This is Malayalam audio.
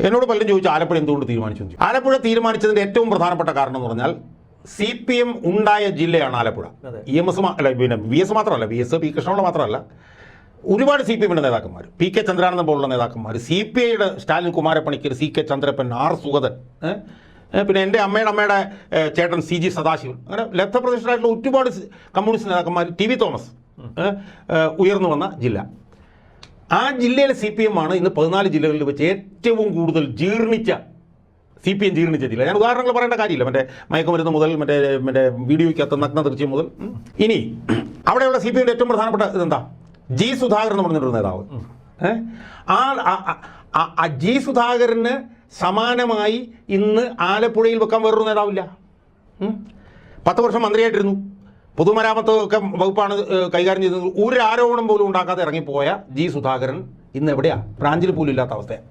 എന്നോട് പലരും ചോദിച്ചു ആലപ്പുഴ എന്തുകൊണ്ട് തീരുമാനിച്ചു. ആലപ്പുഴ തീരുമാനിച്ചതിൻ്റെ ഏറ്റവും പ്രധാനപ്പെട്ട കാരണം എന്ന് പറഞ്ഞാൽ CPM ഉണ്ടായ ജില്ലയാണ് ആലപ്പുഴ. EMS അല്ല, പിന്നെ VS മാത്രമല്ല, VS പി കൃഷ്ണപിള്ള മാത്രമല്ല, ഒരുപാട് CPMന്റെ നേതാക്കന്മാർ, PK ചന്ദ്രാനന്ദൻ പോലുള്ള നേതാക്കന്മാർ, CPIയുടെ സ്റ്റാലിൻ കുമാരപ്പണിക്കർ, CK ചന്ദ്രപ്പൻ, R സുഗതൻ, പിന്നെ എൻ്റെ അമ്മയുടെ ചേട്ടൻ CG സദാശിവൻ, അങ്ങനെ ലബ്ധപ്രതിഷ്ഠരായിട്ടുള്ള ഒരുപാട് കമ്മ്യൂണിസ്റ്റ് നേതാക്കന്മാർ, TV തോമസ് ഉയർന്നു വന്ന ജില്ല. ആ ജില്ലയിലെ CPM ആണ് ഇന്ന് 14 ജില്ലകളിൽ വെച്ച് ഏറ്റവും കൂടുതൽ CPM ജീർണിച്ച ജില്ല. ഞാൻ ഉദാഹരണങ്ങൾ പറയേണ്ട കാര്യമില്ല, മറ്റേ മയക്കുമരുന്ന് മുതൽ മറ്റേ വീഡിയോയ്ക്കകത്ത് നഗ്ന ദൃശ്യം മുതൽ. ഇനി അവിടെയുള്ള CPMന്റെ ഏറ്റവും പ്രധാനപ്പെട്ട ഇതെന്താ, G സുധാകരൻ എന്ന് പറഞ്ഞിട്ടൊരു നേതാവ്. ആ G സുധാകരന് സമാനമായി ഇന്ന് ആലപ്പുഴയിൽ വെക്കാൻ വേറൊരു നേതാവില്ല. 10 വർഷം മന്ത്രിയായിട്ടിരുന്നു, പൊതുമരാമത്ത് ഒക്കെ വകുപ്പാണ് കൈകാര്യം ചെയ്തത്. ഒരു ആരോപണം പോലും ഉണ്ടാക്കാതെ ഇറങ്ങിപ്പോയ G സുധാകരൻ ഇന്ന് എവിടെയാ? ബ്രാഞ്ചിൽ പോലും ഇല്ലാത്ത അവസ്ഥയാണ്.